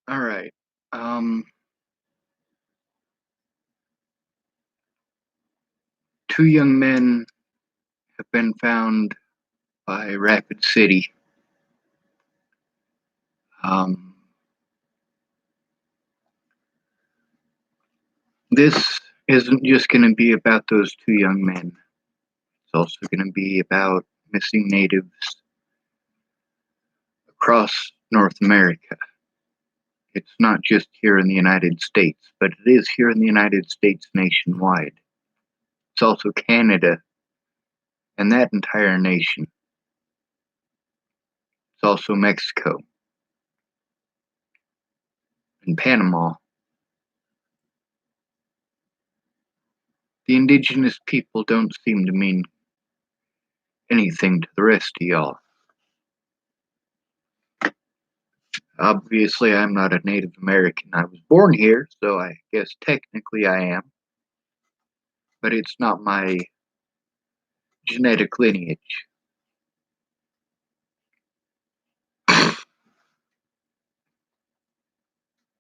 All right. Um, Two young men have been found by Rapid City. Um, this isn't just going to be about those two young men. It's also going to be about missing natives across North America. It's not just here in the United States, but it is here in the United States nationwide. It's also Canada and that entire nation. It's also Mexico and Panama. The indigenous people don't seem to mean anything to the rest of y'all. Obviously, I'm not a Native American. I was born here, so I guess technically I am, but it's not my genetic lineage.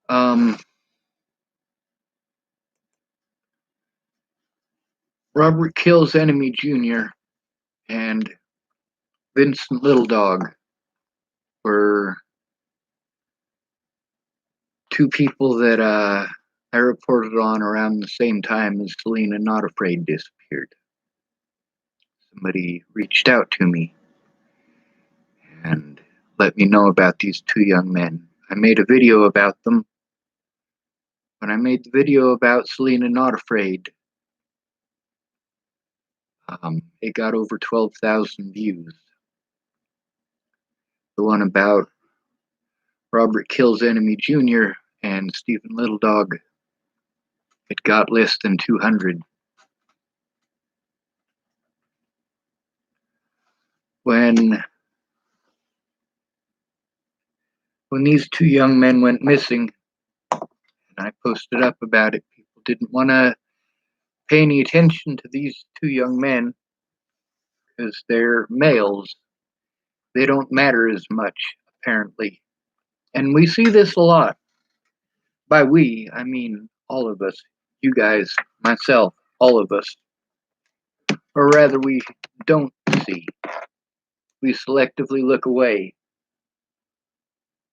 Um, Robert Kills Enemy Jr. and Vincent Little Dog were two people that I reported on around the same time as Selena Not Afraid disappeared. Somebody reached out to me and let me know about these two young men. I made a video about them. When I made the video about Selena Not Afraid, it got over 12,000 views. The one about Robert Kills Enemy Jr. and Stephen Little Dog, it got less than 200. When these two young men went missing, and I posted up about it, people didn't want to pay any attention to these two young men because they're males. They don't matter as much, apparently. And we see this a lot. By we, I mean all of us. You guys, myself, all of us. Or rather, we don't see. We selectively look away.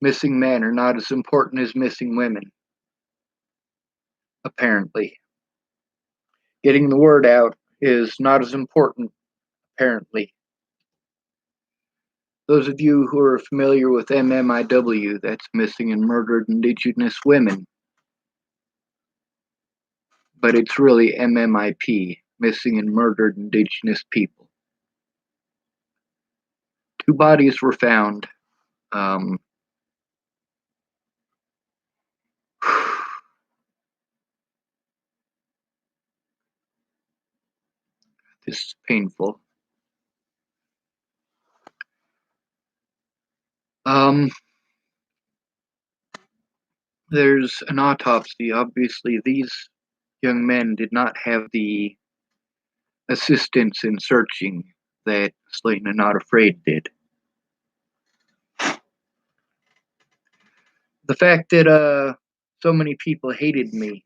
Missing men are not as important as missing women, apparently. Getting the word out is not as important, apparently. Those of you who are familiar with MMIW, that's Missing and Murdered Indigenous Women, but it's really MMIP, Missing and Murdered Indigenous People. Two bodies were found. Um, this is painful. Um, there's an autopsy. Obviously, these young men did not have the assistance in searching that Selena Not Afraid did. The fact that so many people hated me,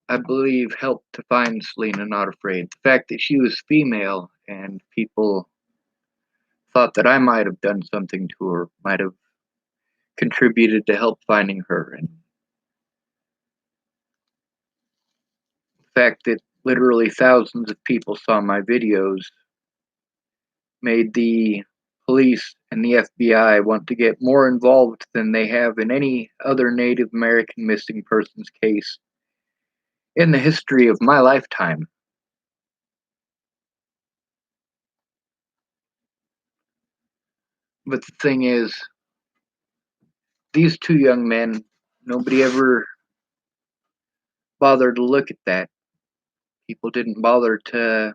I believe, helped to find Selena Not Afraid. The fact that she was female and people thought that I might have done something to her, might have contributed to help finding her, and the fact that literally thousands of people saw my videos made the police and the FBI want to get more involved than they have in any other Native American missing persons case in the history of my lifetime. But the thing is, these two young men, nobody ever bothered to look at that. People didn't bother to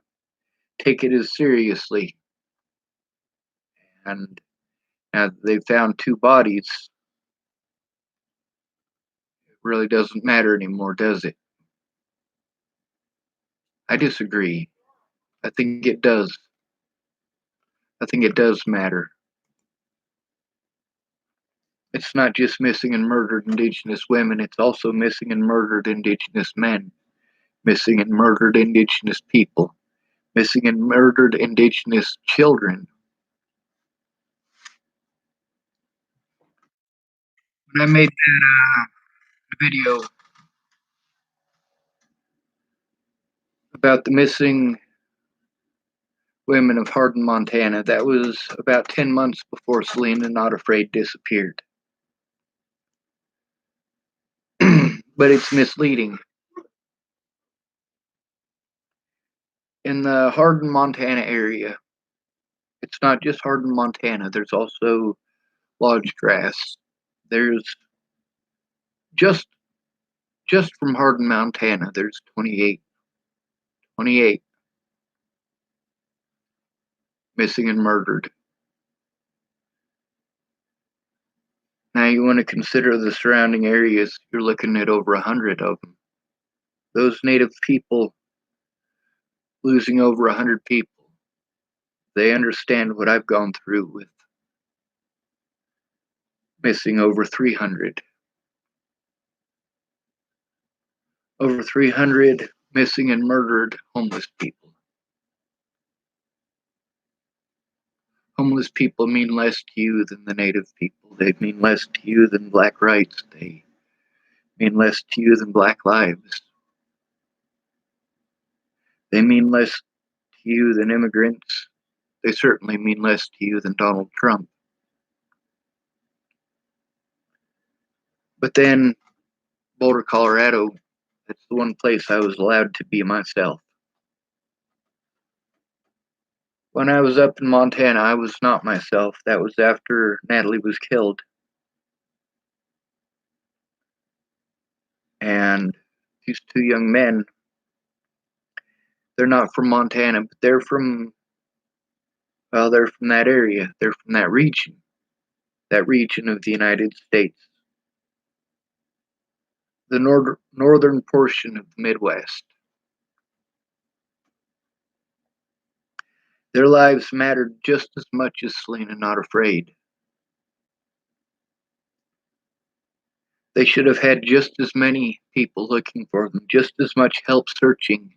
take it as seriously. And now that they've found two bodies, it really doesn't matter anymore, does it? I disagree. I think it does. I think it does matter. It's not just missing and murdered Indigenous women, it's also missing and murdered Indigenous men, missing and murdered Indigenous people, missing and murdered Indigenous children. When I made that video about the missing women of Hardin, Montana, that was about 10 months before Selena Not Afraid disappeared. But it's misleading. In the Hardin, Montana area, it's not just Hardin, Montana, there's also Lodge Grass. There's just from Hardin, Montana, there's 28 missing and murdered. Now you want to consider the surrounding areas, you're looking at over 100 of them. Those Native people losing over 100 people, they understand what I've gone through with missing over 300. Over 300 missing and murdered homeless people. Homeless people mean less to you than the Native people. They mean less to you than black rights. They mean less to you than black lives. They mean less to you than immigrants. They certainly mean less to you than Donald Trump. But then, Boulder, Colorado, that's the one place I was allowed to be myself. When I was up in Montana, I was not myself. That was after Natalie was killed. And these two young men, they're not from Montana, but they're from that area. They're from that region of the United States. The northern portion of the Midwest. Their lives mattered just as much as Selena Not Afraid. They should have had just as many people looking for them, just as much help searching,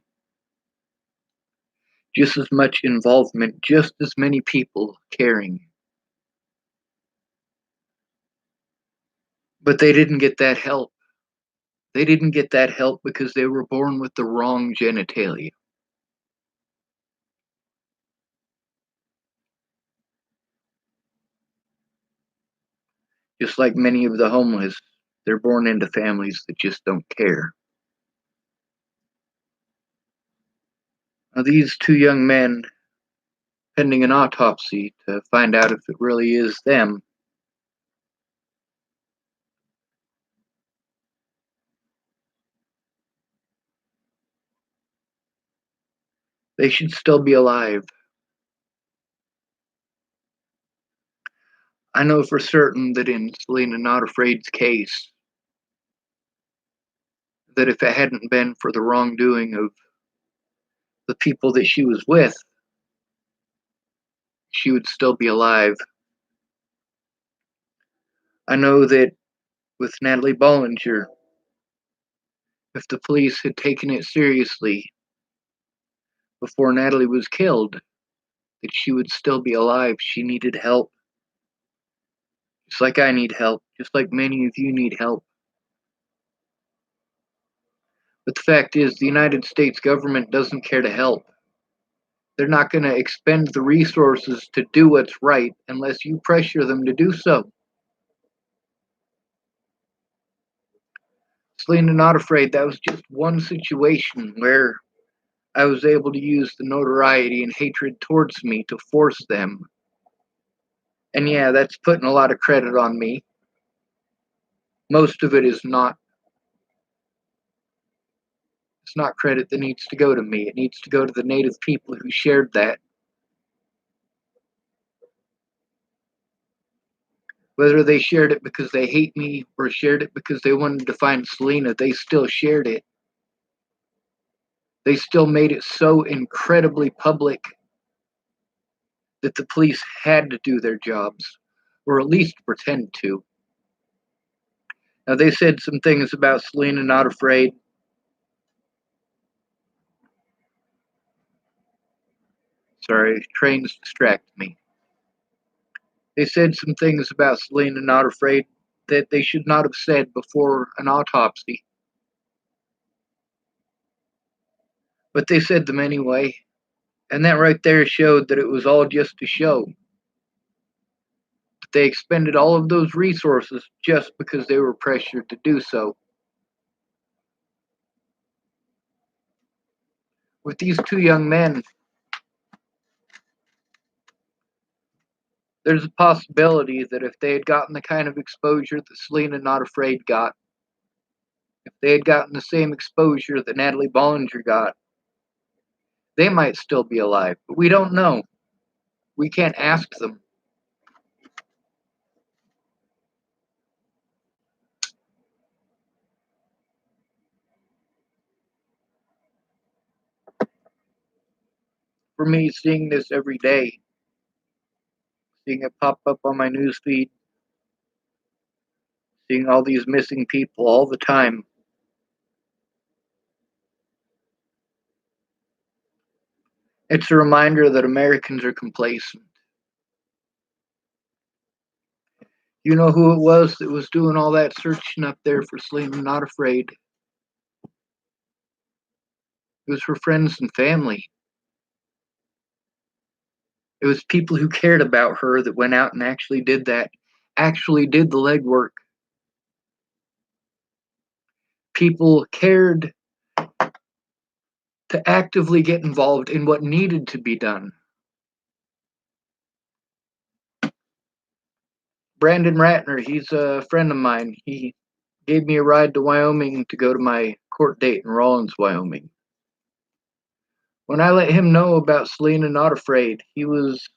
just as much involvement, just as many people caring. But they didn't get that help. They didn't get that help because they were born with the wrong genitalia. Just like many of the homeless, they're born into families that just don't care. Now, these two young men, pending an autopsy to find out if it really is them, they should still be alive. I know for certain that in Selena Not Afraid's case, that if it hadn't been for the wrongdoing of the people that she was with, she would still be alive. I know that with Natalie Bollinger, if the police had taken it seriously before Natalie was killed, that she would still be alive. She needed help. Just like I need help, just like many of you need help. But the fact is, the United States government doesn't care to help. They're not going to expend the resources to do what's right unless you pressure them to do so. Selena Not Afraid, that was just one situation where I was able to use the notoriety and hatred towards me to force them. And yeah, that's putting a lot of credit on me. Most of it is not. It's not credit that needs to go to me. It needs to go to the Native people who shared that. Whether they shared it because they hate me or shared it because they wanted to find Selena, they still shared it. They still made it so incredibly public that the police had to do their jobs, or at least pretend to. Now, they said some things about Selena Not Afraid. Sorry, trains distract me. They said some things about Selena Not Afraid that they should not have said before an autopsy. But they said them anyway. And that right there showed that it was all just a show. They expended all of those resources just because they were pressured to do so. With these two young men, there's a possibility that if they had gotten the kind of exposure that Selena Not Afraid got, if they had gotten the same exposure that Natalie Bollinger got, they might still be alive. But we don't know. We can't ask them. For me, seeing this every day, seeing it pop up on my newsfeed, seeing all these missing people all the time, it's a reminder that Americans are complacent. You know who it was that was doing all that searching up there for Selena Not Afraid? It was her friends and family. It was people who cared about her that went out and actually did that, actually did the legwork. People cared to actively get involved in what needed to be done. Brandon Ratner, he's a friend of mine. He gave me a ride to Wyoming to go to my court date in Rawlins, Wyoming. When I let him know about Selena Not Afraid, he was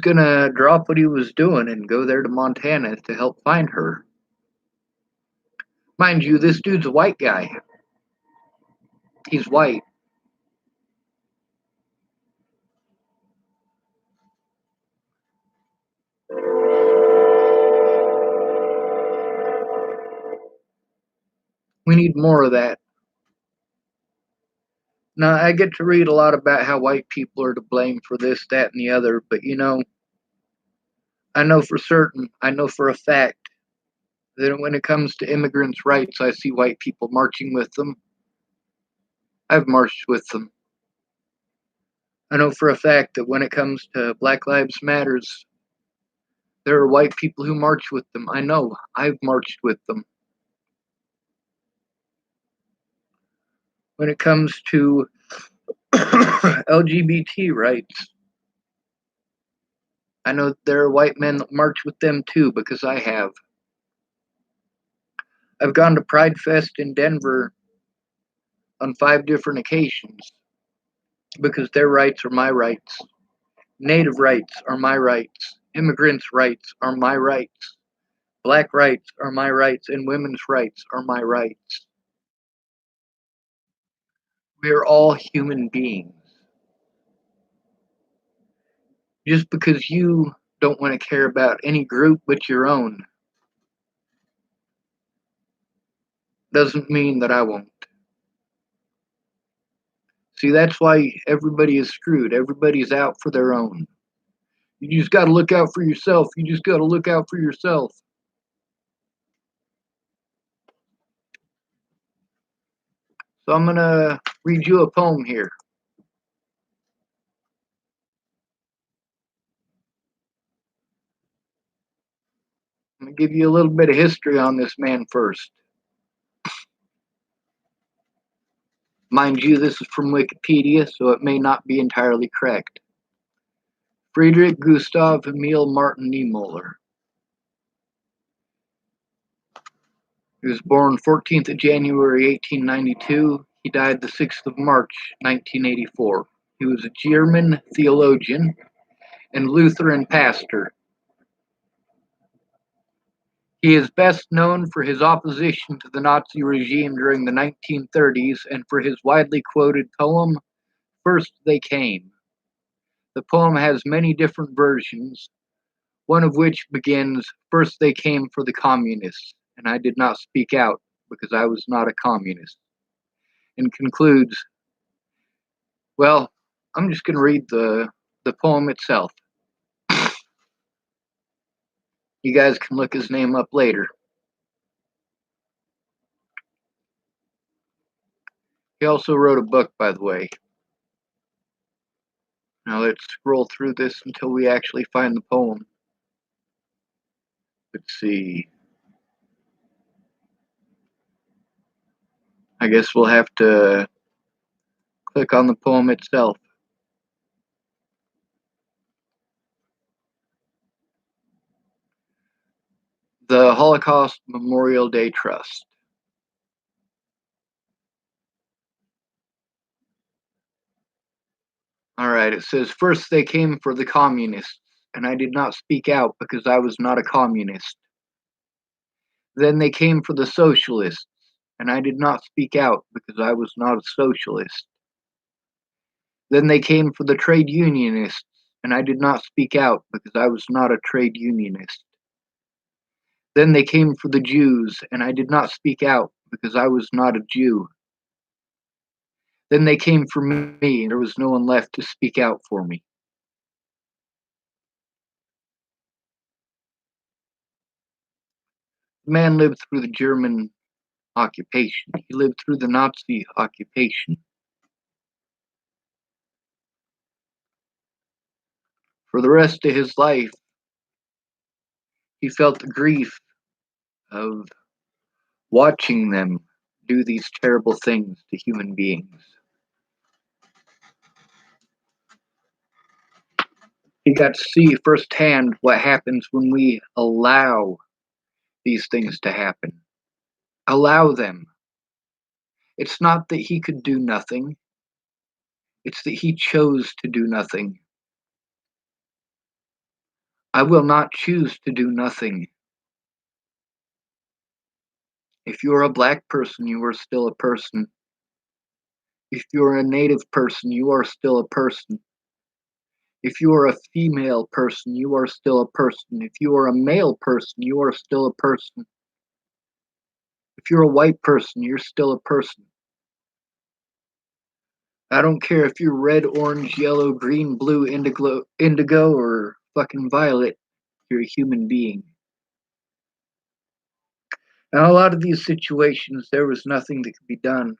gonna drop what he was doing and go there to Montana to help find her. Mind you, this dude's a white guy. He's white. We need more of that. Now, I get to read a lot about how white people are to blame for this, that, and the other, but I know for certain, I know for a fact that when it comes to immigrants' rights, I see white people marching with them. I've marched with them. I know for a fact that when it comes to Black Lives Matters, there are white people who march with them. I know. I've marched with them. When it comes to LGBT rights, I know there are white men that march with them too because I have. I've gone to Pride Fest in Denver on 5 different occasions because their rights are my rights. Native rights are my rights. Immigrants' rights are my rights. Black rights are my rights, and women's rights are my rights. We are all human beings. Just because you don't want to care about any group but your own doesn't mean that I won't. See, that's why everybody is screwed. Everybody's out for their own. You just got to look out for yourself. You just got to look out for yourself. So I'm going to read you a poem here. I'm going to give you a little bit of history on this man first. Mind you, this is from Wikipedia, so it may not be entirely correct. Friedrich Gustav Emil Martin Niemöller. He was born 14th of January 1892. He died the 6th of March 1984. He was a German theologian and Lutheran pastor. He is best known for his opposition to the Nazi regime during the 1930s and for his widely quoted poem, First They Came. The poem has many different versions. one of which begins, "First they came for the communists, and I did not speak out because I was not a communist," and concludes, well, I'm just going to read the poem itself. You guys can look his name up later. He also wrote a book, by the way. Now let's scroll through this until we actually find the poem. Let's see. I guess we'll have to click on the poem itself. The Holocaust Memorial Day Trust. All right, it says, "First they came for the communists, and I did not speak out because I was not a communist. Then they came for the socialists, and I did not speak out because I was not a socialist. Then they came for the trade unionists, and I did not speak out because I was not a trade unionist. Then they came for the Jews, and I did not speak out because I was not a Jew. Then they came for me, and there was no one left to speak out for me." The man lived through the German occupation. He lived through the Nazi occupation. For the rest of his life, he felt the grief of watching them do these terrible things to human beings. He got to see firsthand what happens when we allow these things to happen. Allow them. It's not that he could do nothing, it's that he chose to do nothing. I will not choose to do nothing. If you're a black person, you are still a person. If you're a native person, you are still a person. If you are a female person, you are still a person. If you are a male person, you are still a person. If you're a white person, you're still a person. I don't care if you're red, orange, yellow, green, blue, indigo, or fucking violet. You're a human being. Now, a lot of these situations, there was nothing that could be done.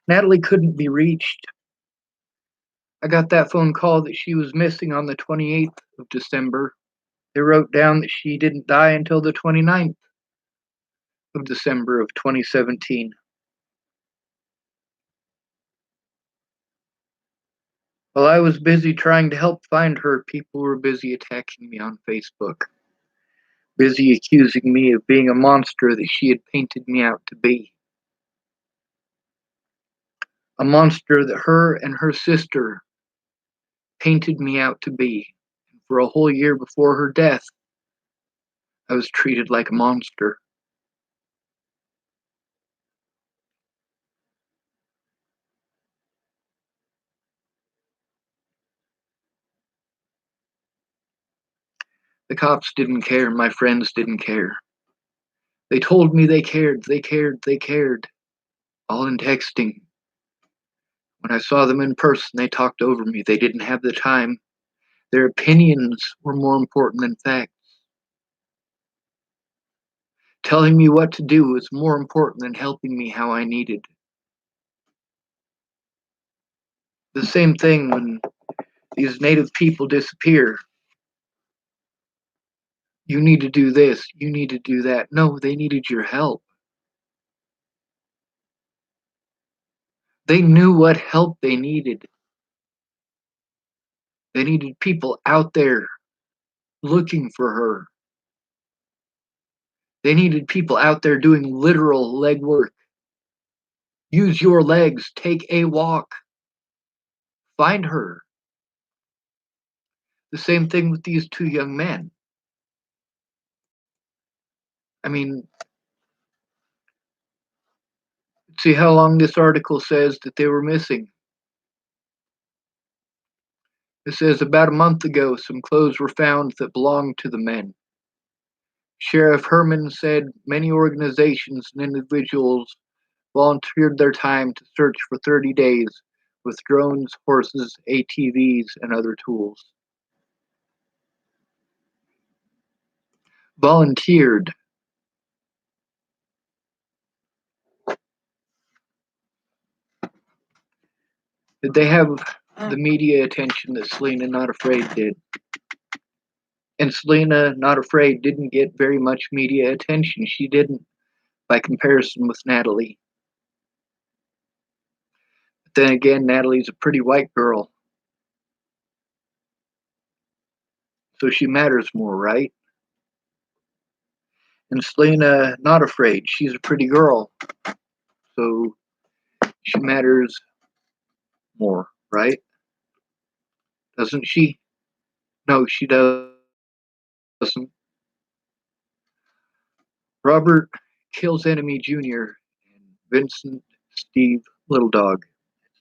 Natalie couldn't be reached. I got that phone call that she was missing on the 28th of December. They wrote down that she didn't die until the 29th of December of 2017. While I was busy trying to help find her, people were busy attacking me on Facebook, busy accusing me of being a monster that she had painted me out to be. A monster that her and her sister painted me out to be. And for a whole year before her death, I was treated like a monster. The cops didn't care, my friends didn't care. They told me they cared, they cared, they cared, all in texting. When I saw them in person, they talked over me. They didn't have the time. Their opinions were more important than facts. Telling me what to do was more important than helping me how I needed. The same thing when these native people disappear. You need to do this, you need to do that. No, they needed your help. They knew what help they needed. They needed people out there looking for her. They needed people out there doing literal leg work. Use your legs, take a walk, find her. The same thing with these two young men. I mean, see how long this article says that they were missing. It says about a month ago, some clothes were found that belonged to the men. Sheriff Herman said many organizations and individuals volunteered their time to search for 30 days with drones, horses, ATVs, and other tools. Volunteered. Did they have the media attention that Selena Not Afraid did? And Selena Not Afraid didn't get very much media attention. She didn't, by comparison with Natalie. But then again, Natalie's a pretty white girl. So she matters more, right? And Selena Not Afraid, she's a pretty girl. So she matters more, right? Doesn't she? No, she doesn't. Robert Kills Enemy Jr. and Vincent Steve Little Dog.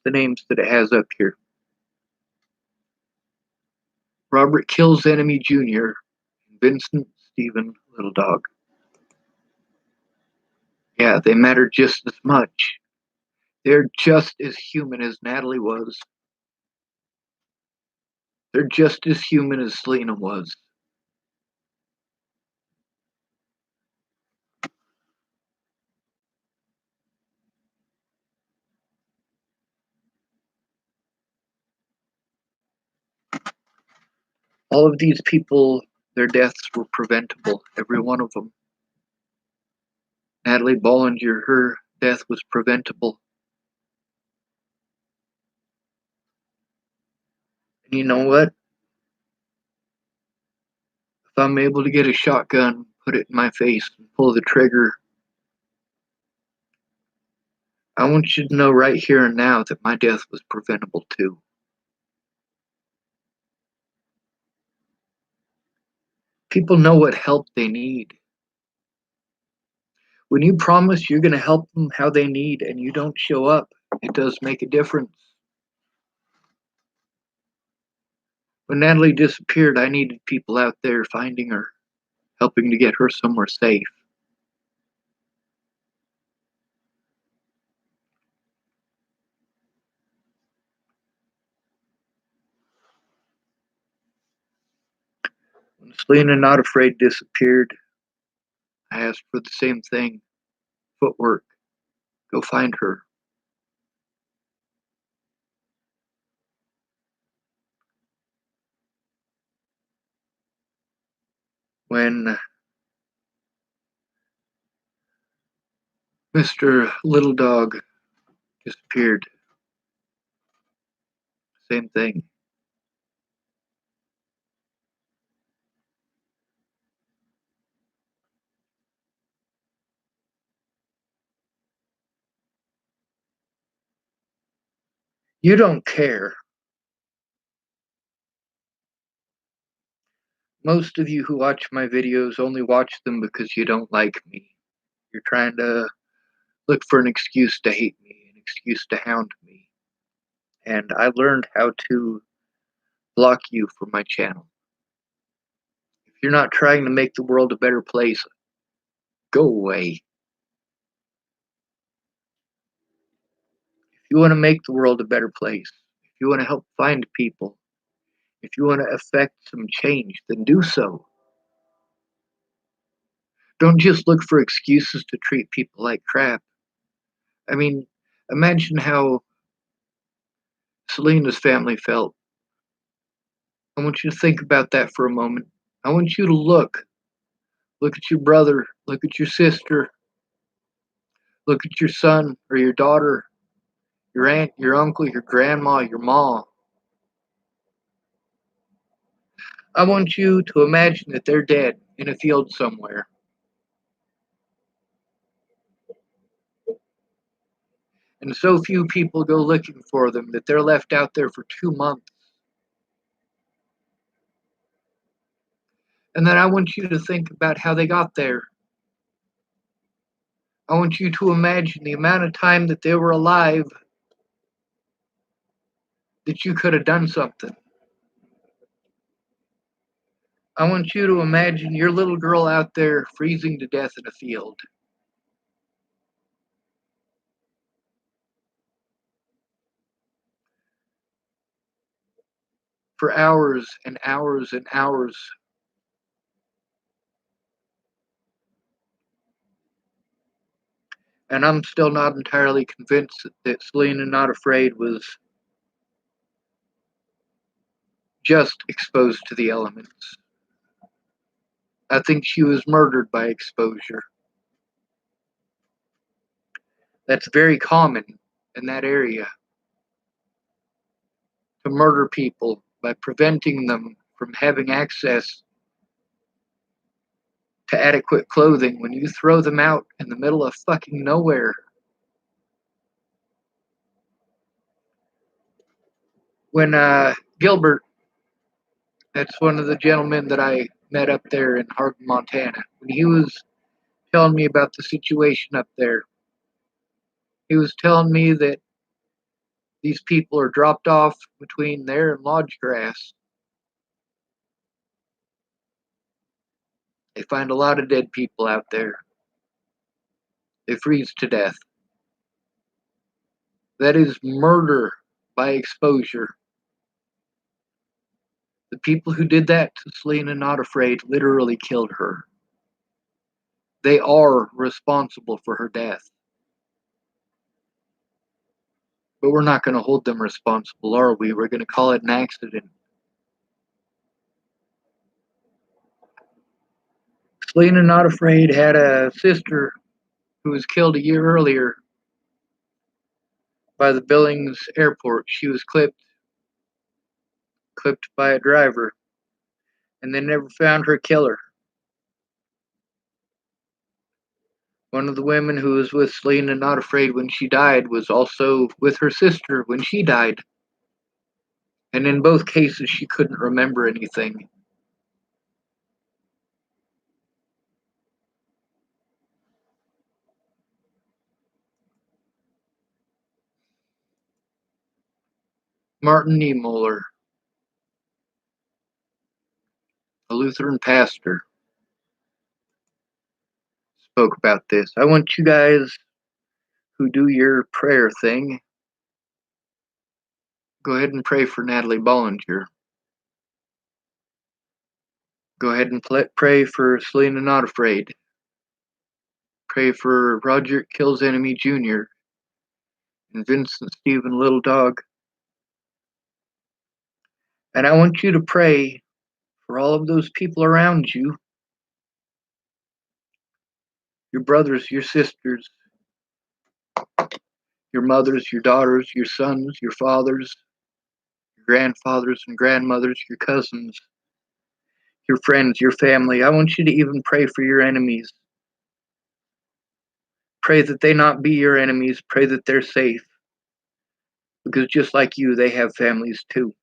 The names that it has up here. Robert Kills Enemy Jr. and Vincent Stephen Little Dog. Yeah, they matter just as much. They're just as human as Natalie was. They're just as human as Selena was. All of these people, their deaths were preventable, every one of them. Natalie Bollinger, her death was preventable. And you know what? If I'm able to get a shotgun, put it in my face, and pull the trigger, I want you to know right here and now that my death was preventable too. People know what help they need. When you promise you're going to help them how they need and you don't show up, it does make a difference. When Natalie disappeared, I needed people out there finding her, helping to get her somewhere safe. When Selena Not Afraid disappeared, I asked for the same thing. Footwork. Go find her. When Mr. Little Dog disappeared, same thing. You don't care. Most of you who watch my videos only watch them because you don't like me. You're trying to look for an excuse to hate me, an excuse to hound me. And I learned how to block you from my channel. If you're not trying to make the world a better place, go away. If you want to make the world a better place, if you want to help find people, if you want to affect some change, then do so. Don't just look for excuses to treat people like crap. I mean, imagine how Selena's family felt. I want you to think about that for a moment. I want you to look. Look at your brother. Look at your sister. Look at your son or your daughter, your aunt, your uncle, your grandma, your mom. I want you to imagine that they're dead in a field somewhere. And so few people go looking for them that they're left out there for 2 months. And then I want you to think about how they got there. I want you to imagine the amount of time that they were alive that you could have done something. I want you to imagine your little girl out there freezing to death in a field. For hours and hours and hours. And I'm still not entirely convinced that Selena Not Afraid was just exposed to the elements. I think she was murdered by exposure. That's very common in that area, to murder people by preventing them from having access to adequate clothing when you throw them out in the middle of fucking nowhere. When Gilbert, that's one of the gentlemen that I met up there in Hardin, Montana, when he was telling me about the situation up there, he was telling me that these people are dropped off between there and Lodge Grass. They find a lot of dead people out there. They freeze to death. That is murder by exposure. The people who did that to Selena Not Afraid literally killed her. They are responsible for her death. But we're not going to hold them responsible, are we? We're going to call it an accident. Selena Not Afraid had a sister who was killed a year earlier by the Billings airport. She was clipped by a driver, and they never found her killer. One of the women who was with Selena Not Afraid when she died was also with her sister when she died. And in both cases, she couldn't remember anything. Martin Niemöller, a Lutheran pastor, spoke about this. I want you guys who do your prayer thing, go ahead and pray for Natalie Bollinger. Go ahead and pray for Selena Not Afraid. Pray for Roger Kills Enemy Jr. and Vincent Stephen Little Dog. And I want you to pray for all of those people around you, your brothers, your sisters, your mothers, your daughters, your sons, your fathers, your grandfathers and grandmothers, your cousins, your friends, your family. I want you to even pray for your enemies. Pray that they not be your enemies. Pray that they're safe. Because just like you, they have families too.